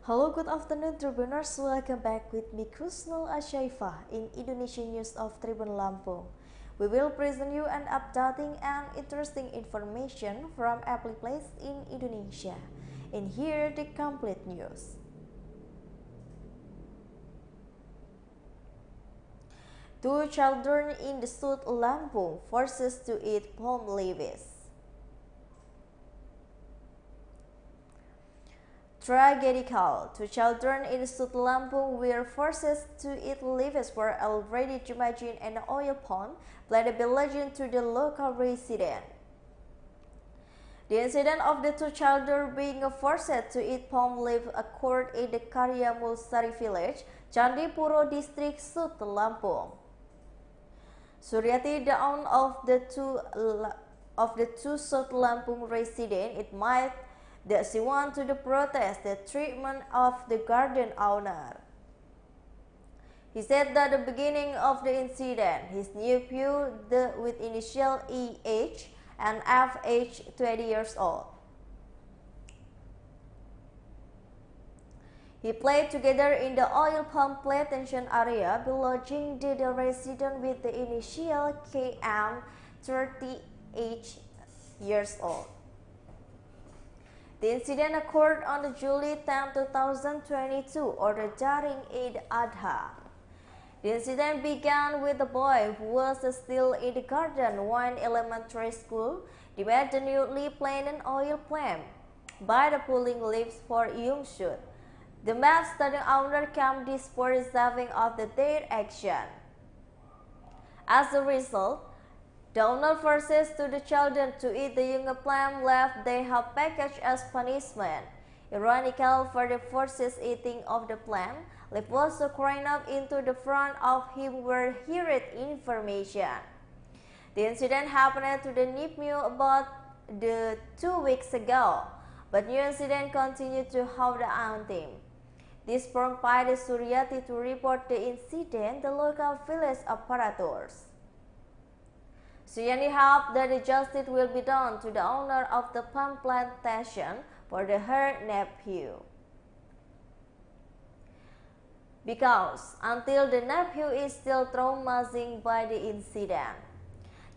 Hello, good afternoon, Tribuners. Welcome back with me, Kusnul Asyaifah, in Indonesian News of Tribun Lampung. We will present you an updating and interesting information from every place in Indonesia. And here the complete news. Two children in the South Lampung forced to eat palm leaves. Tragically, two children in South Lampung were forced to eat leaves were already damaged in an oil pond by the village to the local resident. The incident of the two children being forced to eat palm leaf occurred in the Karyamusari village, Candipuro District, South Lampung. Suryati, the owner of the two South Lampung residents, admitted that she wanted to protest the treatment of the garden owner. He said that at the beginning of the incident, his nephew, with initial EH and F, age 20 years old, he played together in the oil palm plantation area belonging to the resident with the initial KM, 38 years old. The incident occurred on July 10, 2022, or during Eid Adha. The incident began with the boy who was still in the garden while elementary school debated the newly planted oil plant by the pulling leaves for young shoot. The man's study owner came disappointed of their action. As a result, the owner forces to the children to eat the young plant left they have packaged as punishment. Ironical for the forced eating of the plant, leaf was crying up into the front of him where he read information. The incident happened to the nephew about 2 weeks ago, but new incident continued to hold on him. This prompted Suryati to report the incident to the local village apparatus. Suryani hoped that the justice will be done to the owner of the palm plantation for her nephew, because until the nephew is still traumatized by the incident.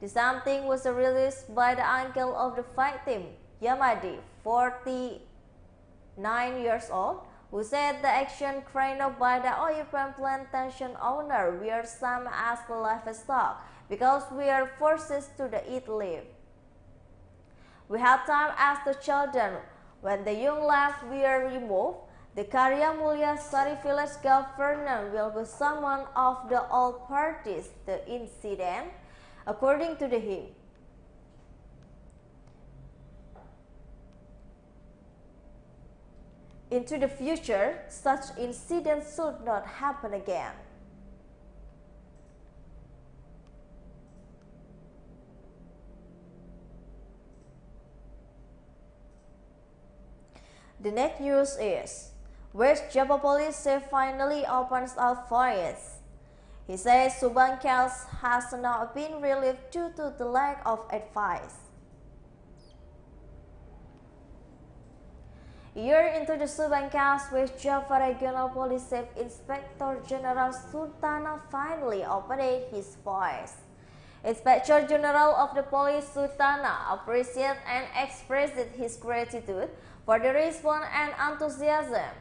The something was released by the uncle of the victim, Yamadi, 49 years old, who said the action carried out by the oil palm plantation owner were some as livestock because we are forced to eat leaf. We have time as the children. When the young leaves were removed, the Karyamusari village governor will be summoned of the all parties the incident, according to the hymn. Into the future, such incidents should not happen again. The next news is, West Java Police finally opens up fires. He says Subang case has not been relieved due to the lack of advice. A year into the Subang case, West Java Regional Police Chief Inspector General Suntana finally opened his voice. Inspector General of the Police Suntana appreciated and expressed his gratitude for the response and enthusiasm.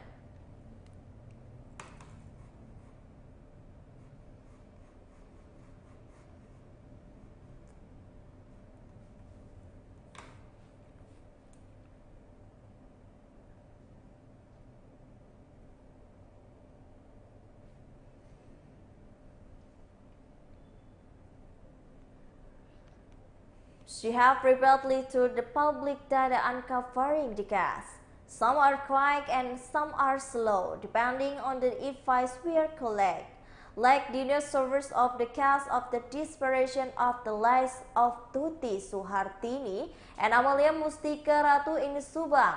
She have repeatedly told the public that uncovering the case. Some are quick and some are slow, depending on the advice we are collect. Like the news service of the case of the disappearance of the lives of Tuti Suhartini and Amalia Mustika Ratu in Subang.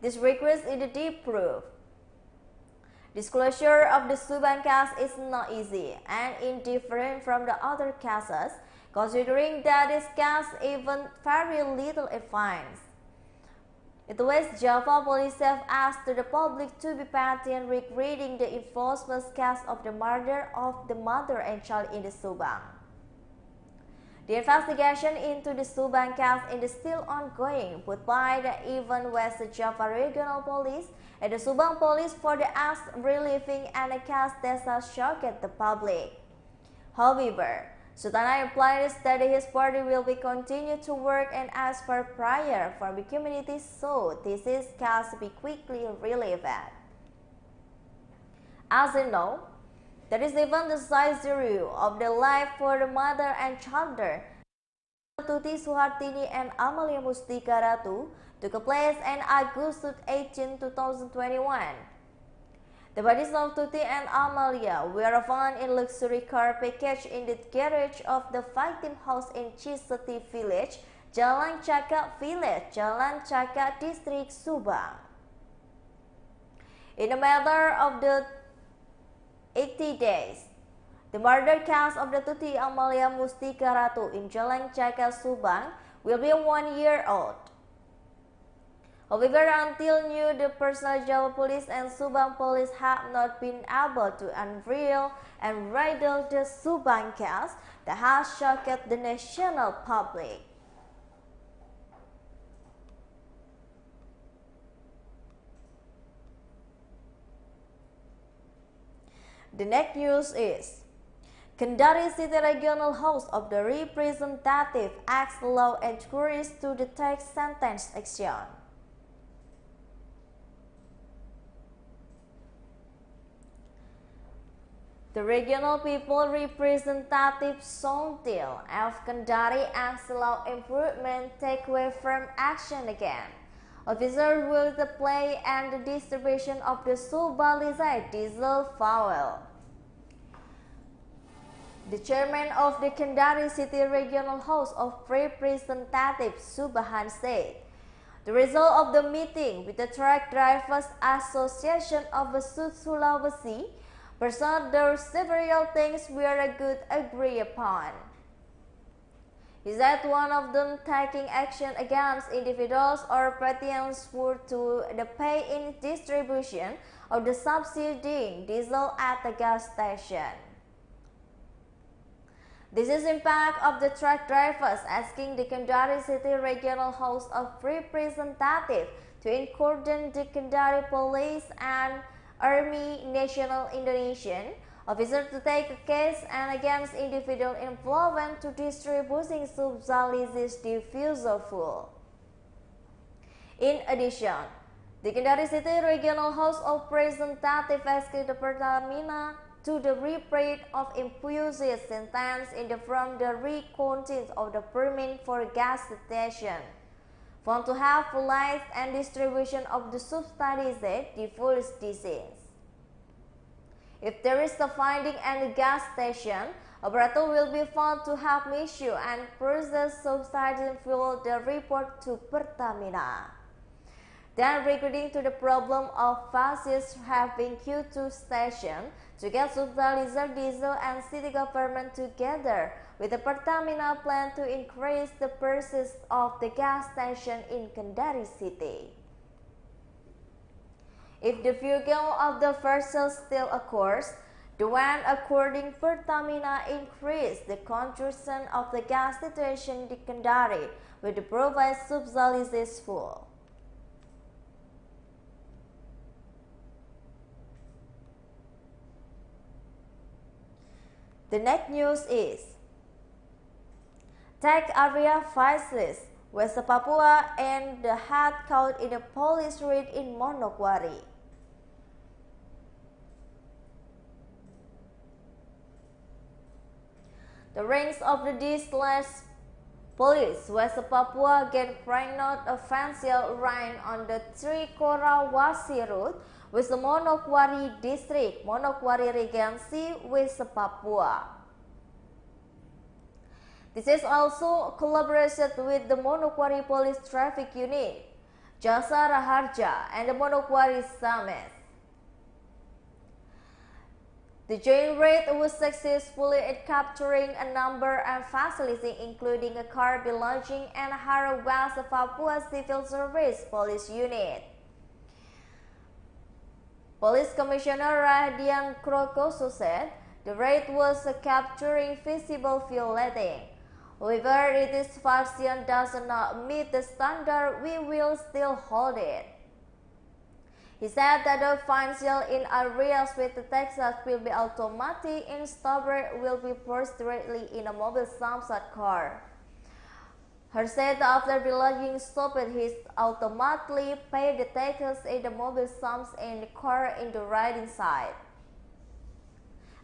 This request is a deep proof. Disclosure of the Subang case is not easy and indifferent from the other cases, considering that this case even very little advice. In the West Java, police have asked the public to be patient regarding the infamous case of the murder of the mother and child in the Subang. The investigation into the Subang case is still ongoing, put by the even West Java Regional Police and the Subang Police for the acts relieving and a case that has shocked the public. However, Suntana implied that his party will be continue to work and ask for prayer from the community so this case be quickly relieved. As you know, there is even the surgery of the life for the mother and child. Tuti Suhartini and Amalia Mustika Ratu took place on August 18, 2021. The bodies of Tuti and Amalia were found in luxury car package in the garage of the victim house in Ciseti Village, Jalan Cakak Village, Jalan Cakak District, Subang. In a matter of the 80 days, the murder case of the Tuti Amalia Mustika Ratu in Jalan Cakak, Subang will be 1 year old. However, until now, the personal Java Police and Subang Police have not been able to unveil and riddle the Subang case that has shocked the national public. The next news is Kendari City Regional House of the Representative asks law enforcers to take sentence action. The Regional People Representative Sontil of Kendari asks law enforcement take away from action again. Officers will play and the distribution of the subsidized diesel fuel. The chairman of the Kendari City Regional House of Representatives, Subang, said, the result of the meeting with the Truck Drivers Association of South Sulawesi present there are several things we are good agree upon. He said one of them taking action against individuals or parties for to the pay-in distribution of the subsidized diesel at the gas station. This is impact of the truck drivers asking the Kendari City Regional House of Representatives to encourage the Kendari Police and Army National Indonesian officers to take a case and against individual involved to distributing subsidized diesel fuel. In addition, the Kendari City Regional House of Representatives asked the Pertamina to the repeat of imposed sentence in the from the re-content of the permit for gas station found to have life and distribution of the subsidized diesel disease. If there is a finding at the gas station, operator will be found to have issue and process subsidized fuel the report to Pertamina. Then regarding to the problem of buses having Q2 station to get subsidized diesel and city government together with the Pertamina plan to increase the purchase of the gas station in Kendari City. If the vehicle of the vessel still occurs, the one according Pertamina increase the consumption of the gas station in Kendari with the provide subsidized fuel. The next news is Tech area vices West Papua and the head caught in a police raid in Manokwari. The ranks of the Ditlantas Police West Papua get pregnant offensive rain on the Trikora Wosi route with the Manokwari District, Manokwari Regency, West Papua. This is also collaborated with the Manokwari Police Traffic Unit, Jasa Raharja, and the Manokwari Summit. The joint raid was successful in capturing a number of facilities, including a car belonging to Trikora West Papua Civil Service Police Unit. Police Commissioner Radian Krokoso said the raid was capturing visible fuel leading. However, if this version does not meet the standard, we will still hold it. He said that the financial in arrears with the taxes will be automatic and stubborn will be forced directly in a mobile Samsat car. Her said after belonging stopped, he automatically paid the taxes in the mobile sums and the car in the riding side.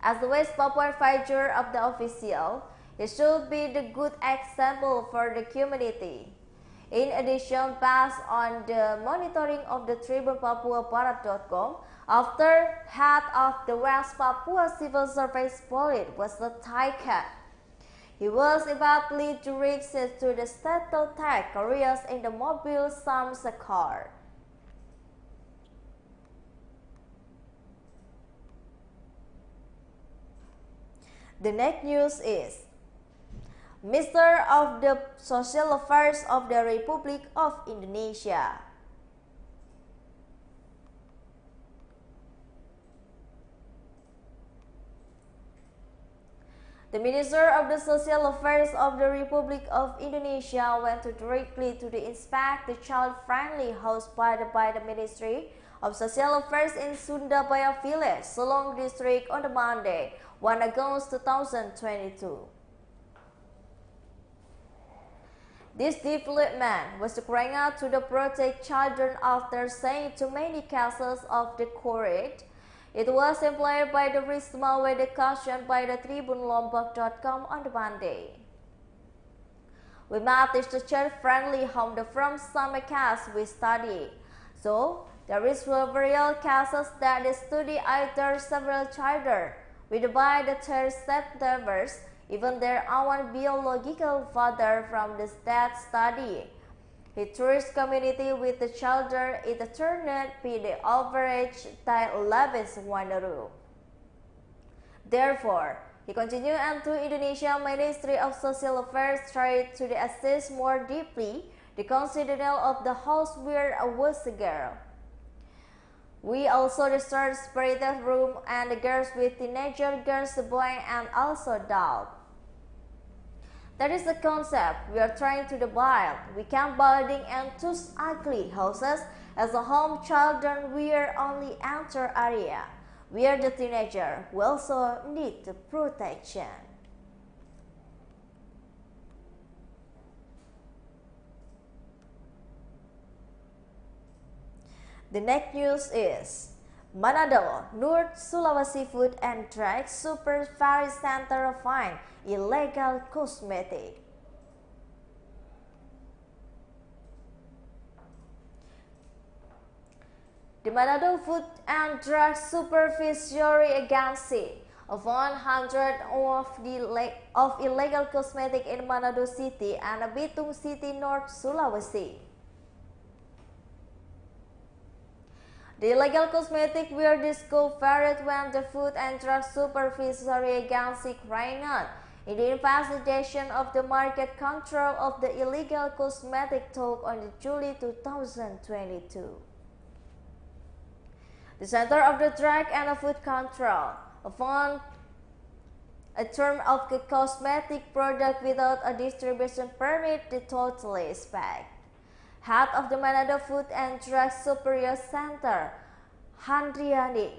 As the West Papua figure of the official, it should be the good example for the community. In addition, based on the monitoring of the TRIBUN PapuaBarat.com, after head of the West Papua Civil Service Police was attacked. He was eventually directed to the state to take arrears in the mobile Samsat car. The next news is Minister of the Social Affairs of the Republic of Indonesia. The Minister of the Social Affairs of the Republic of Indonesia went directly to inspect the child-friendly house by the Ministry of Social Affairs in Sundabaya Village, Subang District on the Monday, 1 August 2022. This development was crying out to protect children after saying too many cases of the courage. It was implied by the Risma with the caution by the TRIBUN.com on the Monday. We managed the child-friendly home from some cases we study. So, there is several cases that the study either several children with by the third September's even their own biological father from the state study. He tourist community with the children it turned be the average tile levels 1 room. Therefore, he continued and to Indonesia Ministry of Social Affairs tried to assess more deeply the consideration of the house where was a girl. We also researched separated room and the girls with teenager girls, boy and also dog. That is the concept we are trying to build. We can't building and choose ugly houses as a home children we are only enter area. We are the teenager who also need the protection. The next news is Manado, North Sulawesi Food and Drug Supervisory Center find illegal cosmetic. The Manado Food and Drug Supervisory Agency found hundreds of illegal cosmetic in Manado City and Bitung City, North Sulawesi. The illegal cosmetics were discovered when the Food and Drug Supervisory Agency carried out in the investigation of the market control of the illegal cosmetic took on July 2022. The Center of the Drug and Food Control found a term of the cosmetic product without a distribution permit the totally spec. Head of the Manado Food and Drug Superior Center, Handriani.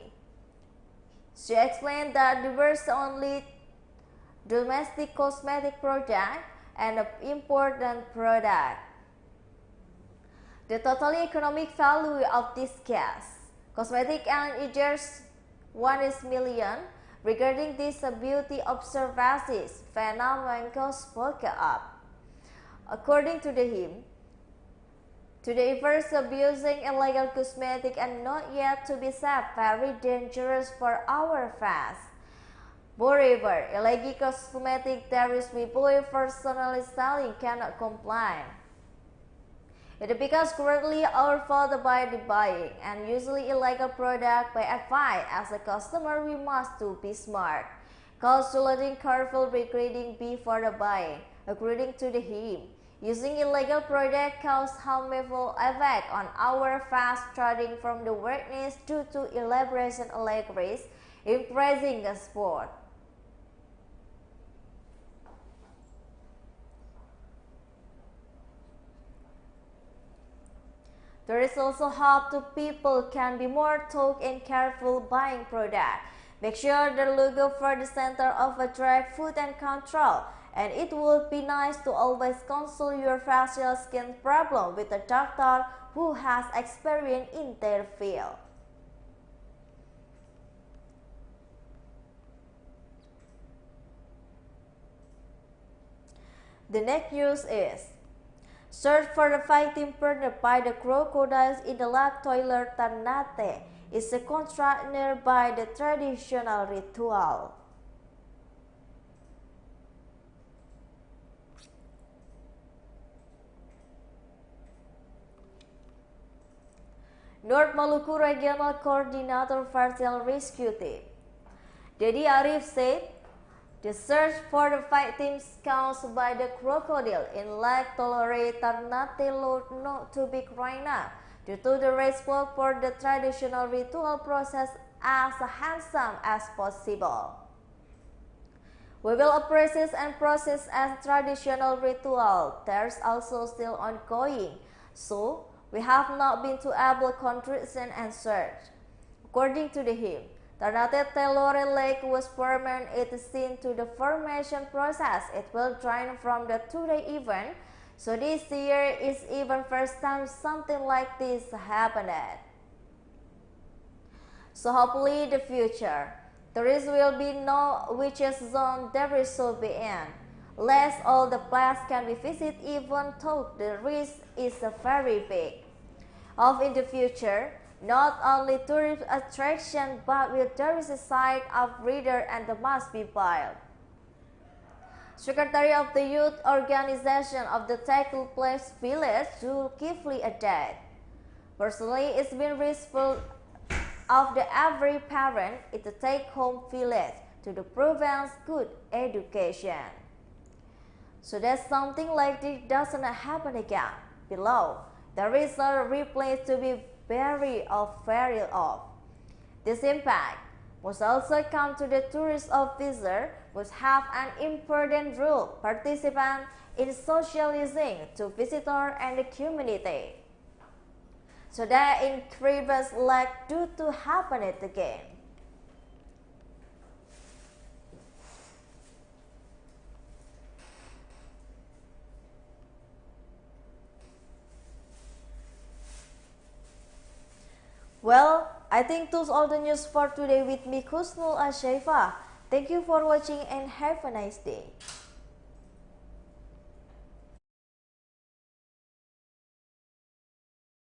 She explained that there was only domestic cosmetic product and an important product. The total economic value of this case, cosmetic and just 1 million. Regarding this beauty observances, phenomenon spoke up. According to him, to the first abusing illegal cosmetic and not yet to be said very dangerous for our fast. Moreover, illegal cosmetic there is people personally selling cannot comply. It becomes greatly overfilled by the buying and usually illegal product by advice as a customer we must to be smart. Calculating careful regrading before the buying, according to the him. Using illegal product causes harmful effect on our fast starting from the awareness due to elaboration allegories, impressing the sport. There is also hope to people can be more thought and careful buying product. Make sure the logo for the center of attract food and control. And it would be nice to always consult your facial skin problem with a doctor who has experience in their field. The next news is search for the victim murdered by the crocodiles in the lake toilet Ternate is a contrast nearby the traditional ritual. North Maluku Regional Coordinator Partial Rescue Team Dedi Arif said the search for the victims caused by the crocodile in Lake Tolore Ternate looked not to be right now due to the respect for the traditional ritual process as handsome as possible. We will appraise and process as traditional ritual. There's also still ongoing, so we have not been to able construction and search. According to the hymn, Ternate Telore Lake was formed and it is seen to the formation process. It will drain from the two-day event, so this year is even first time something like this happened. So hopefully the future, there will be no witches zone there will be in. Less all the places can be visited even though the risk is very big. Of in the future, not only tourist attraction but with there is a side of reader and the must be built. Secretary of the Youth Organization of the Tackle Place Village to Kifli added, personally it's been respectful of the every parent in the take-home village to the prevent good education. So that something like this doesn't happen again. Below, there is a replace to be very off. This impact must also come to the tourist officer, must have an important role participant in socializing to visitor and the community, so that increases like due to happen it again. Well, I think those are the news for today with me, Kusnul Ashaifa. Thank you for watching and have a nice day.